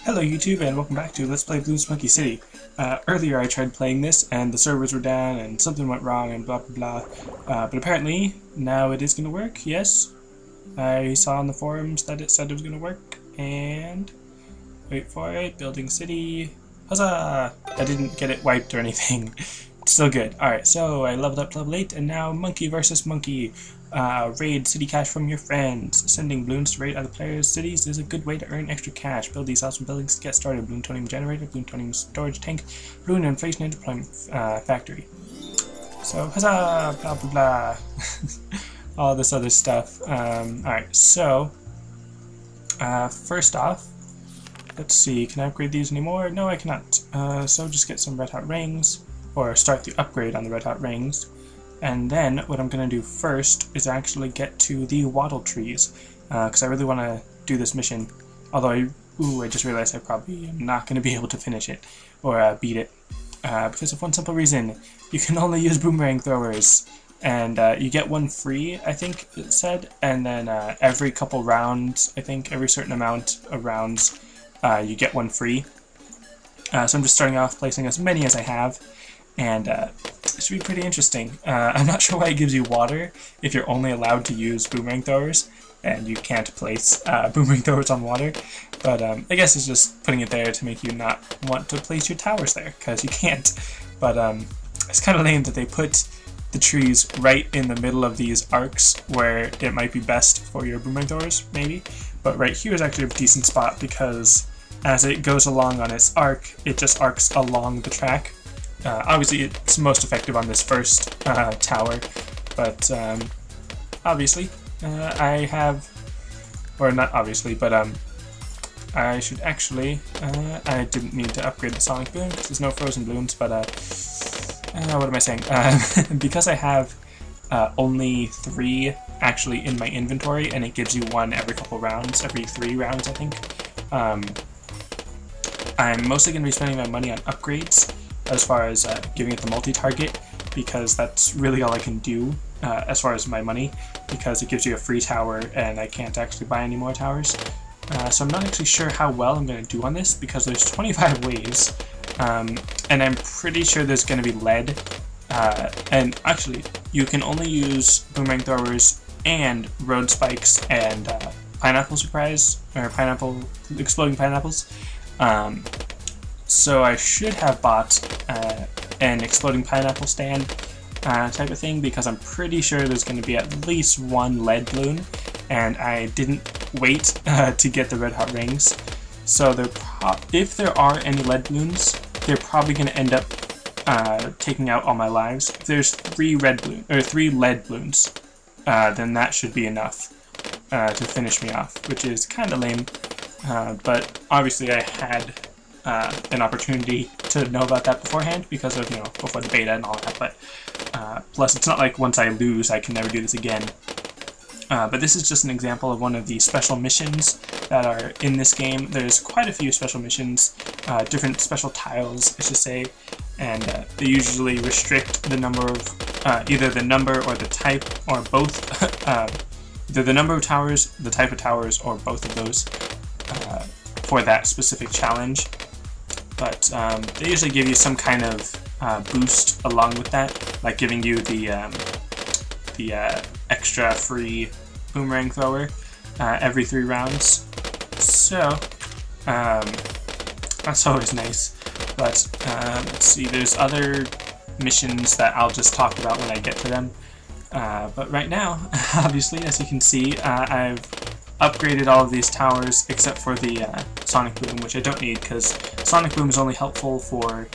Hello YouTube and welcome back to Let's Play Bloons Monkey City. Earlier I tried playing this and the servers were down and something went wrong and blah blah blah. But apparently now it is going to work, yes. I saw on the forums that it said it was going to work and... wait for it, building city. Huzzah! I didn't get it wiped or anything. Still good. Alright, so I leveled up to level 8 and now monkey versus monkey. Raid city cash from your friends. Sending balloons to raid other players' cities is a good way to earn extra cash. Build these awesome buildings to get started. Plutonium generator, plutonium storage tank, balloon inflation and deployment factory. So, huzzah! Blah blah blah. All this other stuff. Alright, so first off, let's see, can I upgrade these anymore? No, I cannot. So just get some red hot rings, or start the upgrade on the red hot rings. And then what I'm going to do first is actually get to the wattle trees, because I really want to do this mission, although I just realized I probably am not going to be able to finish it, or beat it, because of one simple reason. You can only use boomerang throwers, and you get one free, I think it said, and then every couple rounds, I think, every certain amount of rounds, you get one free. So I'm just starting off placing as many as I have, and it should be pretty interesting. I'm not sure why it gives you water if you're only allowed to use boomerang throwers and you can't place boomerang throwers on water, but I guess it's just putting it there to make you not want to place your towers there, because you can't. But it's kind of lame that they put the trees right in the middle of these arcs where it might be best for your boomerang throwers, maybe, but right here is actually a decent spot because as it goes along on its arc, it just arcs along the track. Obviously it's most effective on this first tower, but obviously I have, or not obviously, but I should actually, I didn't need to upgrade the sonic boom because there's no frozen balloons, but what am I saying? Because I have only 3 actually in my inventory, and it gives you one every couple rounds, every 3 rounds I think, I'm mostly going to be spending my money on upgrades as far as giving it the multi-target, because that's really all I can do as far as my money, because it gives you a free tower and I can't actually buy any more towers. So I'm not actually sure how well I'm going to do on this, because there's 25 waves, and I'm pretty sure there's going to be lead, and actually you can only use boomerang throwers and road spikes and pineapple surprise, or exploding pineapples. So I should have bought an exploding pineapple stand type of thing, because I'm pretty sure there's going to be at least one lead balloon, and I didn't wait to get the red hot rings. So if there are any lead balloons, they're probably going to end up taking out all my lives. If there's 3 lead balloons, then that should be enough to finish me off, which is kind of lame. But obviously I had an opportunity to know about that beforehand because of, before the beta and all that, but plus it's not like once I lose I can never do this again. But this is just an example of one of the special missions that are in this game. There's quite a few special missions, different special tiles, I should say, and they usually restrict the number of, either the number or the type, or both, either the number of towers, the type of towers, or both of those for that specific challenge. But they usually give you some kind of boost along with that, like giving you the extra free boomerang thrower every 3 rounds. So that's always nice. But let's see, there's other missions that I'll just talk about when I get to them. But right now, obviously, as you can see, I've upgraded all of these towers except for the sonic boom, which I don't need because sonic boom is only helpful for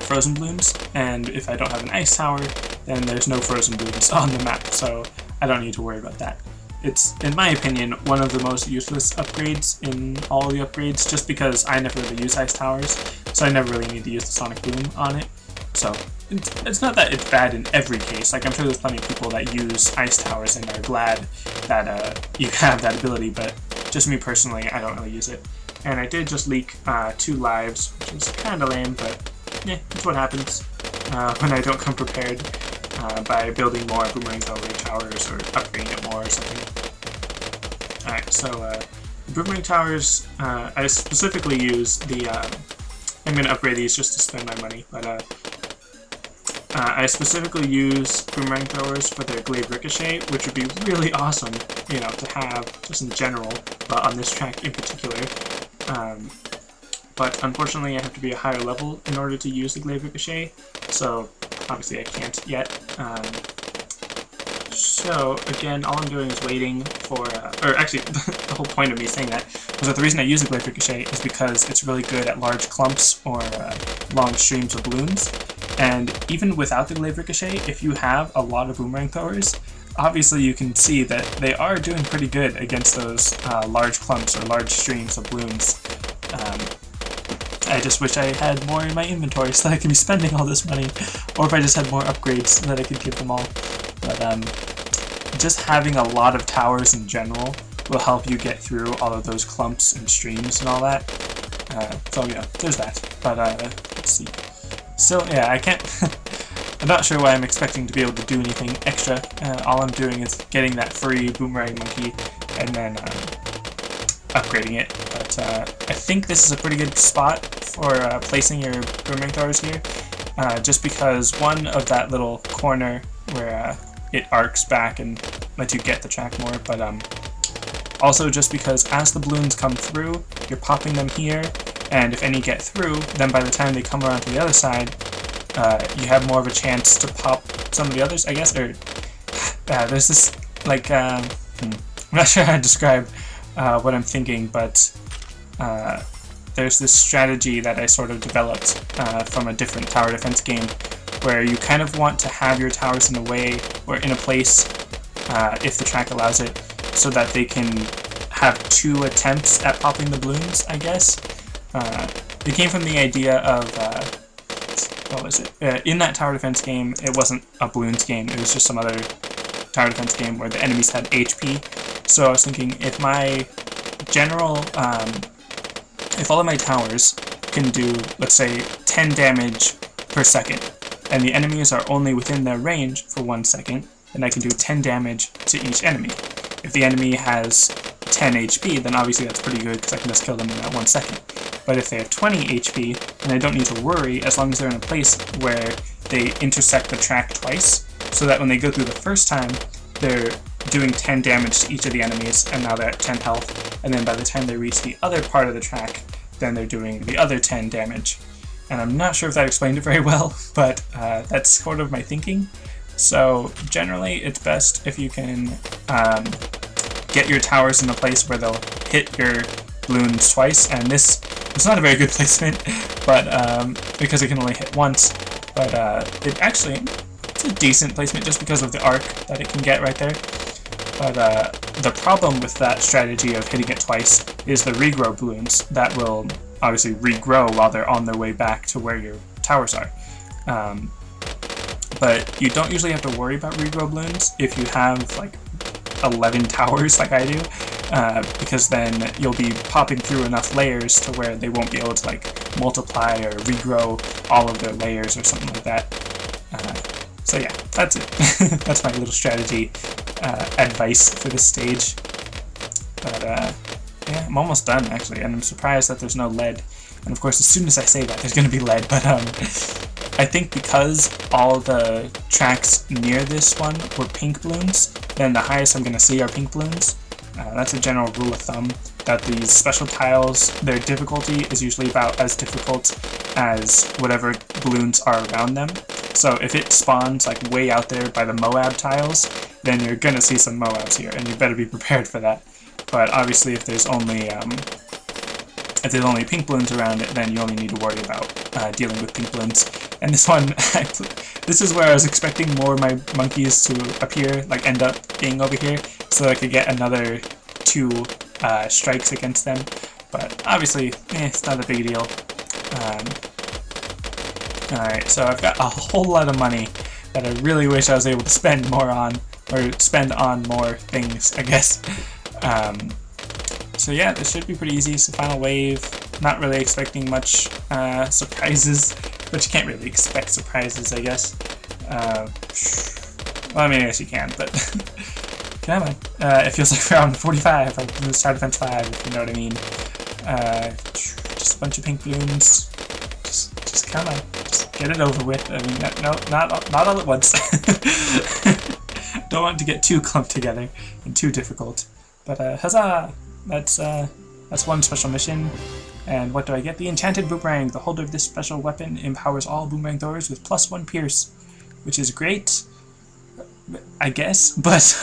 frozen balloons, and if I don't have an ice tower, then there's no frozen balloons on the map, so I don't need to worry about that. It's, in my opinion, one of the most useless upgrades in all the upgrades, just because I never really use ice towers, so I never really need to use the sonic boom on it. So it's not that it's bad in every case. Like, I'm sure there's plenty of people that use ice towers and are glad that you have that ability, but just me personally, I don't really use it. And I did just leak 2 lives, which is kind of lame, but yeah, that's what happens when I don't come prepared by building more boomerang throwing towers or upgrading it more or something. Alright, so Boomerang towers, I specifically use the, I'm going to upgrade these just to spend my money, but I specifically use boomerang throwers for their glaive ricochet, which would be really awesome, you know, to have just in general, but on this track in particular. But unfortunately I have to be a higher level in order to use the glaive ricochet, so obviously I can't yet. So again, all I'm doing is waiting for, or actually the whole point of me saying that was that the reason I use the glaive ricochet is because it's really good at large clumps or long streams of balloons. And even without the glaive ricochet, if you have a lot of boomerang throwers, obviously you can see that they are doing pretty good against those large clumps or large streams of balloons. I just wish I had more in my inventory so that I could be spending all this money, or if I just had more upgrades so that I could give them all. But just having a lot of towers in general will help you get through all of those clumps and streams and all that. So yeah, there's that. But let's see. Still, yeah, I can't. I'm not sure why I'm expecting to be able to do anything extra. All I'm doing is getting that free boomerang monkey and then upgrading it. But I think this is a pretty good spot for placing your boomerang throwers here, just because one of that little corner where it arcs back and lets you get the track more, but also just because as the balloons come through, you're popping them here, and if any get through, then by the time they come around to the other side, you have more of a chance to pop some of the others, I guess, or there's this, like, I'm not sure how to describe what I'm thinking, but there's this strategy that I sort of developed from a different tower defense game, where you kind of want to have your towers in a way, or in a place, if the track allows it, so that they can have 2 attempts at popping the balloons, I guess. It came from the idea of, what was it? In that tower defense game, it wasn't a balloons game, it was just some other tower defense game where the enemies had HP. So I was thinking, if my general, if all of my towers can do, let's say, 10 damage per second, and the enemies are only within their range for 1 second, then I can do 10 damage to each enemy. If the enemy has 10 HP, then obviously that's pretty good because I can just kill them in that 1 second. But if they have 20 HP, then I don't need to worry as long as they're in a place where they intersect the track twice, so that when they go through the first time, they're doing 10 damage to each of the enemies, and now they're at 10 health, and then by the time they reach the other part of the track, then they're doing the other 10 damage. And I'm not sure if that explained it very well, but that's sort of my thinking. So generally, it's best if you can get your towers in a place where they'll hit your balloons twice, and this is not a very good placement, but because it can only hit once, but it's a decent placement just because of the arc that it can get right there. But the problem with that strategy of hitting it twice is the regrow balloons that will obviously regrow while they're on their way back to where your towers are. But you don't usually have to worry about regrow balloons if you have like 11 towers like I do, because then you'll be popping through enough layers to where they won't be able to like multiply or regrow all of their layers or something like that. So yeah, that's it. That's my little strategy advice for this stage. But yeah, I'm almost done actually, and I'm surprised that there's no lead. And of course, as soon as I say that, there's going to be lead, but I think because all the tracks near this one were pink balloons, then the highest I'm going to see are pink balloons. That's a general rule of thumb, that these special tiles, their difficulty is usually about as difficult as whatever balloons are around them. So if it spawns like way out there by the Moab tiles, then you're going to see some Moabs here, and you better be prepared for that. But obviously if there's only pink balloons around it, then you only need to worry about dealing with pink balloons. And this one, this is where I was expecting more of my monkeys to appear, like end up being over here, so that I could get another 2 strikes against them. But obviously, it's not a big deal. Alright, so I've got a whole lot of money that I really wish I was able to spend more on, or spend on more things, I guess. So yeah, this should be pretty easy. It's the final wave. Not really expecting much surprises, but you can't really expect surprises, I guess. Well, I mean, I guess you can, but Come on. It feels like round 45 of the start of Fence 5, if you know what I mean. Just a bunch of pink balloons. Just come on. Just get it over with. I mean, not all at once. Don't want it to get too clumped together and too difficult. But huzzah! That's one special mission. And what do I get? The Enchanted Boomerang. The holder of this special weapon empowers all boomerang throwers with +1 Pierce, which is great, I guess. But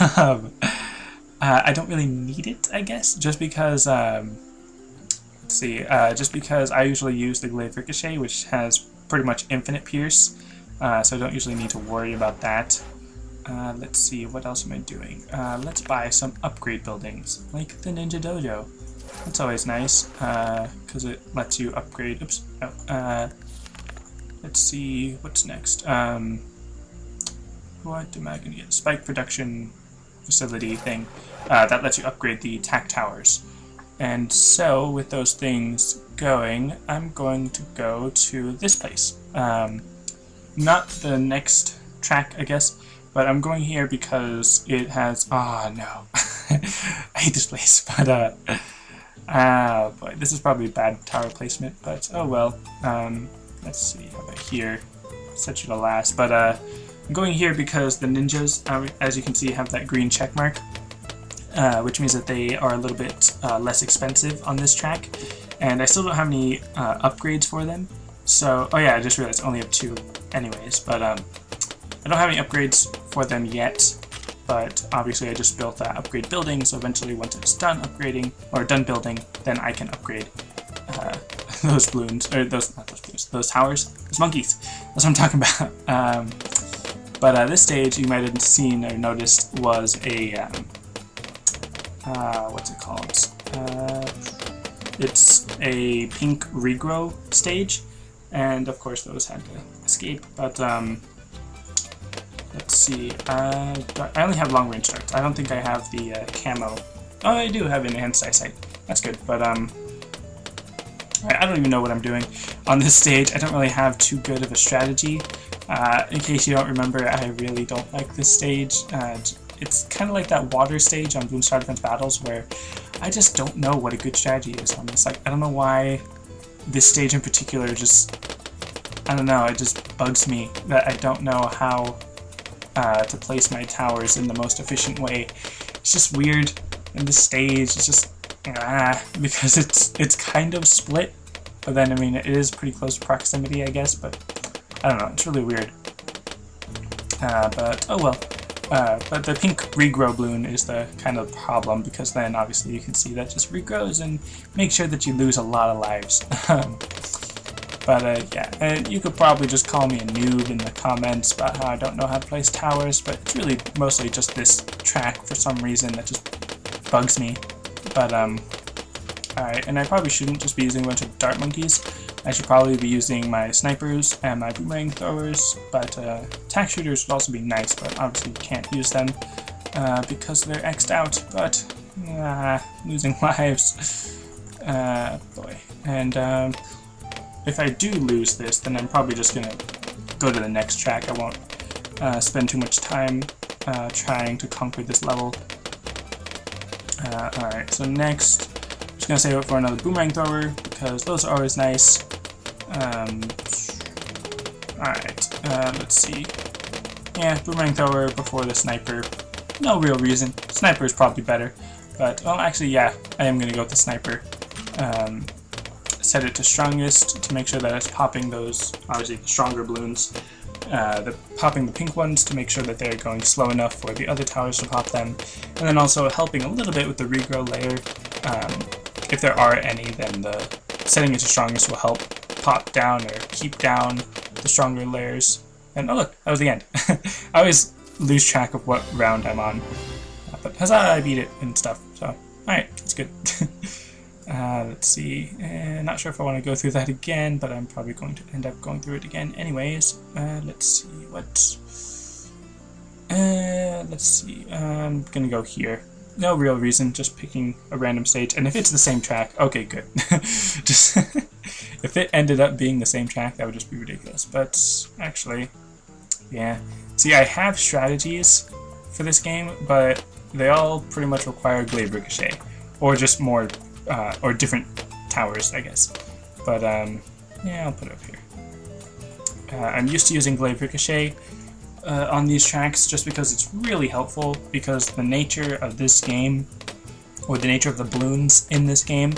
I don't really need it, I guess, just because. Let's see. Just because I usually use the Glaive Ricochet, which has pretty much infinite Pierce, so I don't usually need to worry about that. Let's see, what else am I doing? Let's buy some upgrade buildings, like the Ninja Dojo. That's always nice, because it lets you upgrade. Oops. Oh, let's see, what's next? What am I going to get? Spike production facility thing. That lets you upgrade the tack towers. And so, with those things going, I'm going to go to this place. Not the next track, I guess, but I'm going here because it has... Oh, no. I hate this place, but, ah, boy, this is probably bad tower placement, but oh well. Let's see, how about here? Set you to last, but, I'm going here because the ninjas, as you can see, have that green check mark, which means that they are a little bit less expensive on this track, and I still don't have any upgrades for them. So, oh yeah, I just realized I only have 2 anyways, but I don't have any upgrades for them yet, but obviously I just built that upgrade building, so eventually once it's done upgrading, or done building, then I can upgrade those balloons, or not those balloons, those towers, those monkeys, that's what I'm talking about. But this stage, you might have seen or noticed, was a, what's it called? It's a pink regrow stage, and of course those had to escape, but let's see, I only have long range darts. I don't think I have the camo. Oh, I do have enhanced eyesight. That's good, but I don't even know what I'm doing on this stage. I don't really have too good of a strategy. In case you don't remember, I really don't like this stage. It's kind of like that water stage on Bloons Star Defense Battles where I just don't know what a good strategy is on this. Like, I don't know why this stage in particular just, I don't know, it just bugs me that I don't know how to place my towers in the most efficient way. It's just weird in this stage. It's just, because it's kind of split, but then, I mean, it is pretty close proximity, I guess, but I don't know, it's really weird. But, oh well. But the pink regrow balloon is the kind of problem, because then obviously you can see that just regrows and make sure that you lose a lot of lives. But yeah, you could probably just call me a noob in the comments about how I don't know how to place towers, but it's really mostly just this track for some reason that just bugs me. But alright, and I probably shouldn't just be using a bunch of dart monkeys. I should probably be using my snipers and my boomerang throwers, but tack shooters would also be nice, but obviously you can't use them because they're X'd out, but losing lives. Boy. And if I do lose this, then I'm probably just going to go to the next track. I won't spend too much time trying to conquer this level. Alright, so next, I'm just going to save it for another boomerang thrower, because those are always nice. Alright, let's see. Yeah, boomerang thrower before the sniper. No real reason. Sniper is probably better. But, well, actually, yeah, I am going to go with the sniper. Set it to strongest to make sure that it's popping those, obviously, the stronger balloons. Popping the pink ones to make sure that they're going slow enough for the other towers to pop them. And then also helping a little bit with the regrow layer. If there are any, then the setting it to strongest will help pop down or keep down the stronger layers. And oh look, that was the end. I always lose track of what round I'm on. But huzzah, I beat it and stuff. So, alright, that's good. Let's see. Not sure if I want to go through that again, but I'm probably going to end up going through it again anyways. Let's see what... let's see. I'm gonna go here. No real reason, just picking a random stage. And if it's the same track, okay, good. Just if it ended up being the same track, that would just be ridiculous. But actually, yeah. See, I have strategies for this game, but they all pretty much require glaive ricochet, or just more, or different towers, I guess. But yeah, I'll put it up here. I'm used to using glaive ricochet on these tracks just because it's really helpful, because the nature of this game, or the nature of the Bloons in this game,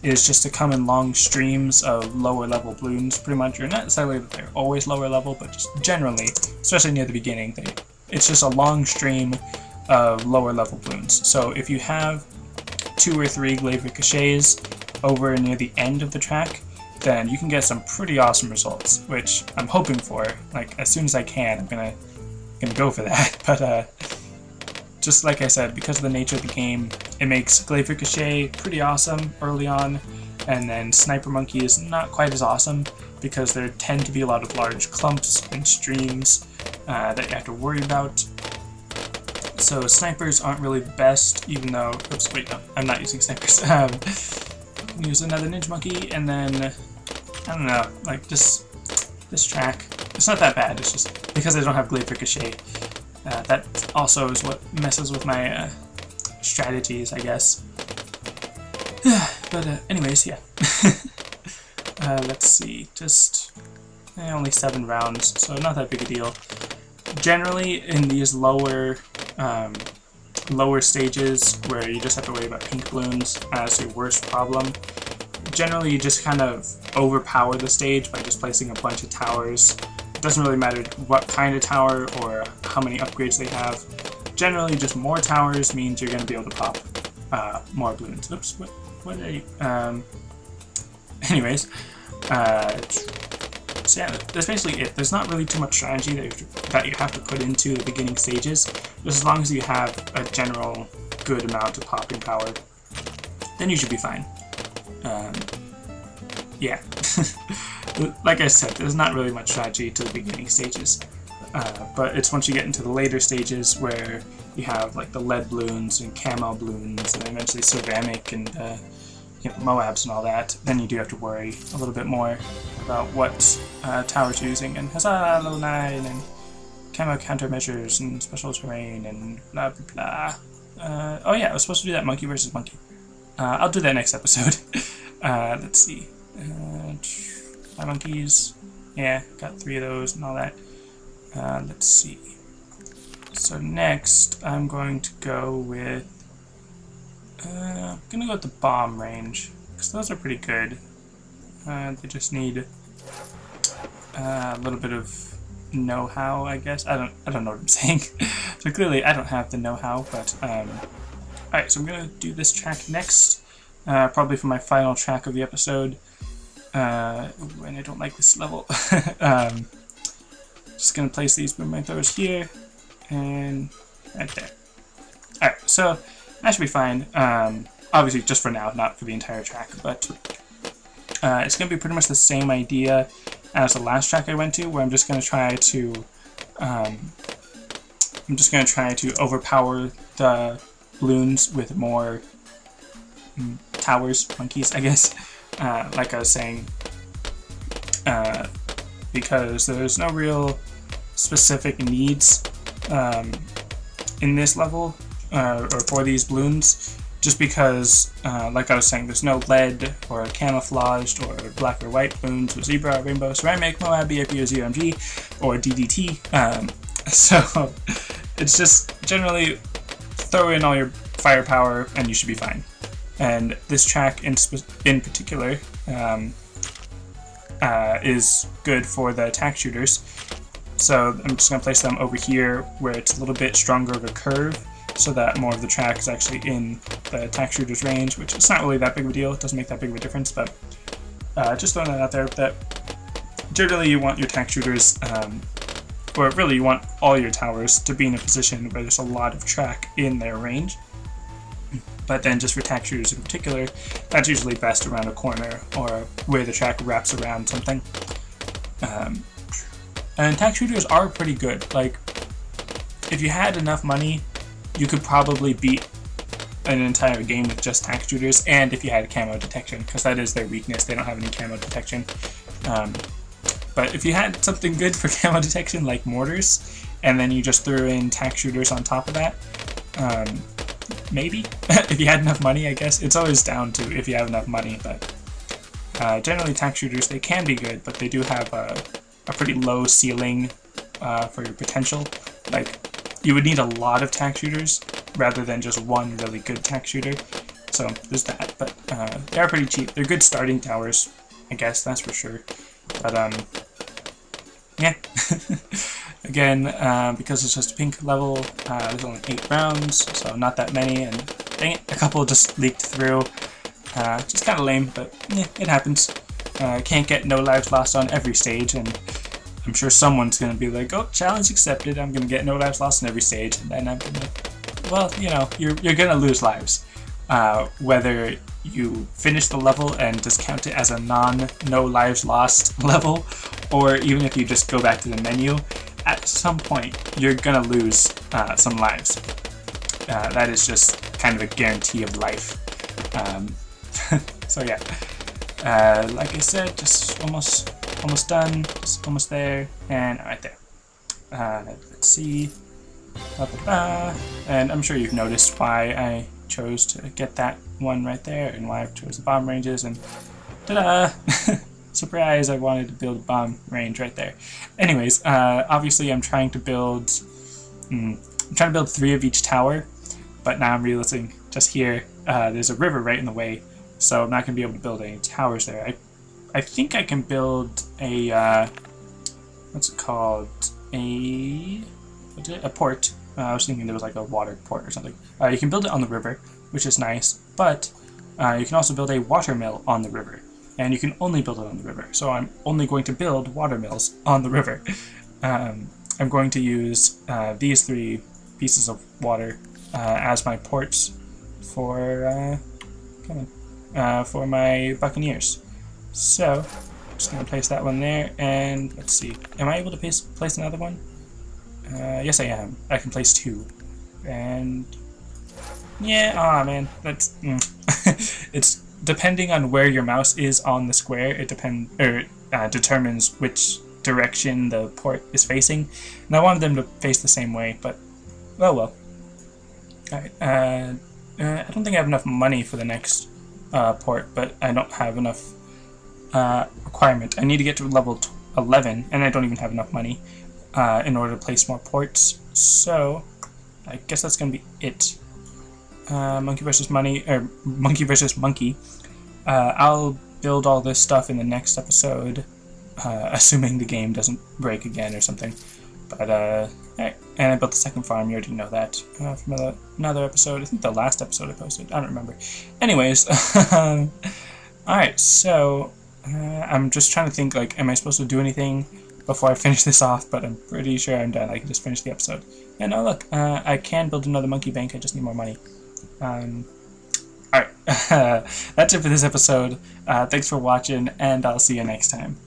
is just to come in long streams of lower level Bloons, pretty much. Or not necessarily that they're always lower level, but just generally, especially near the beginning, it's just a long stream of lower level Bloons. So if you have 2 or 3 glaive ricochets over near the end of the track, then you can get some pretty awesome results, which I'm hoping for. Like, as soon as I can, I'm gonna go for that. But just like I said, because of the nature of the game, it makes glaive ricochet pretty awesome early on, and then sniper monkey is not quite as awesome because there tend to be a lot of large clumps and streams that you have to worry about. So snipers aren't really the best, even though, oops, wait, no, I'm not using snipers. Use another ninja monkey, and then, I don't know, like this track, it's not that bad, it's just because I don't have glaive ricochet. That also is what messes with my strategies, I guess. But anyways, yeah. Let's see, just only 7 rounds, so not that big a deal. Generally, in these lower stages where you just have to worry about pink balloons as your worst problem, generally you just kind of overpower the stage by just placing a bunch of towers. It doesn't really matter what kind of tower or how many upgrades they have. Generally, just more towers means you're going to be able to pop more balloons. Oops, what are you? Anyways, so yeah, that's basically it. There's not really too much strategy that you have to put into the beginning stages, just as long as you have a general good amount of popping power, then you should be fine. Yeah. Like I said, there's not really much strategy to the beginning stages, but it's once you get into the later stages where you have like the lead balloons and camo balloons and eventually ceramic and you know, Moabs and all that, then you do have to worry a little bit more about what towers you're using, and huzzah, level 9, and camo countermeasures and special terrain and blah blah blah. Oh yeah, I was supposed to do that monkey versus monkey. I'll do that next episode. Let's see. 5 monkeys. Yeah, got 3 of those and all that. Let's see. So next, I'm going to go with... I'm gonna go with the bomb range, because those are pretty good. They just need a little bit of know-how, I guess. I don't know what I'm saying. So clearly, I don't have the know-how, but alright, so I'm gonna do this track next, probably for my final track of the episode. And I don't like this level. Just gonna place these boomerang throwers here and right there. Alright, so that should be fine. Obviously just for now, not for the entire track, but it's gonna be pretty much the same idea as the last track I went to, where I'm just gonna try to overpower the balloons with more towers, monkeys, I guess. Like I was saying, because there's no real specific needs in this level or for these balloons, just because, like I was saying, there's no lead or camouflaged or black or white balloons with zebra, rainbow, ceramic, Moab, BIP, or ZMG, or DDT. So it's just generally throw in all your firepower and you should be fine. And this track in particular is good for the attack shooters. So I'm just going to place them over here where it's a little bit stronger of a curve, so that more of the track is actually in the attack shooter's range, which is not really that big of a deal. It doesn't make that big of a difference, but just throwing that out there, that generally you want your attack shooters, or really you want all your towers to be in a position where there's a lot of track in their range. But then just for attack shooters in particular, that's usually best around a corner or where the track wraps around something. And attack shooters are pretty good. Like, if you had enough money, you could probably beat an entire game with just attack shooters, and if you had camo detection, because that is their weakness. They don't have any camo detection. But if you had something good for camo detection, like mortars, and then you just threw in attack shooters on top of that, maybe, if you had enough money, I guess. It's always down to if you have enough money, but generally tack shooters, they can be good, but they do have a pretty low ceiling for your potential. Like, you would need a lot of tack shooters rather than just one really good tack shooter. So there's that, but they are pretty cheap. They're good starting towers, I guess, that's for sure. But yeah. Again, because it's just a pink level, there's only 8 rounds, so not that many, and dang it, a couple just leaked through. Just kind of lame, but yeah, it happens. Can't get no lives lost on every stage, and I'm sure someone's going to be like, oh, challenge accepted, I'm going to get no lives lost on every stage, and then I'm going to, well, you know, you're going to lose lives. Whether you finish the level and just count it as a no lives lost level, or even if you just go back to the menu, at some point you're gonna lose some lives. That is just kind of a guarantee of life. So yeah, like I said, just almost done, just almost there, and right there. Let's see. And I'm sure you've noticed why I chose to get that one right there, and why I chose the bomb ranges, and ta-da! Surprise, I wanted to build a bomb range right there. Anyways, obviously I'm trying to build 3 of each tower, but now I'm realizing just here, there's a river right in the way, so I'm not going to be able to build any towers there. I think I can build a, what's it called, a port. I was thinking there was like a water port or something. You can build it on the river, which is nice, but you can also build a water mill on the river. And you can only build it on the river, so I'm only going to build water mills on the river. I'm going to use these 3 pieces of water as my ports for my buccaneers. So, I'm just going to place that one there, and let's see. Am I able to place another one? Yes, I am. I can place 2. And yeah, aw man, that's it's depending on where your mouse is on the square, it determines which direction the port is facing. And I wanted them to face the same way, but oh well. Alright, I don't think I have enough money for the next port, but I don't have enough requirement. I need to get to level 11, and I don't even have enough money in order to place more ports. So I guess that's gonna be it. Monkey versus money, or monkey versus monkey. I'll build all this stuff in the next episode, assuming the game doesn't break again or something. But alright. And I built the second farm. You already know that from another episode. I think the last episode I posted. I don't remember. Anyways, alright. So I'm just trying to think. Like, am I supposed to do anything before I finish this off? But I'm pretty sure I'm done. I can just finish the episode. And oh look, I can build another monkey bank. I just need more money. Alright, that's it for this episode. Thanks for watching, and I'll see you next time.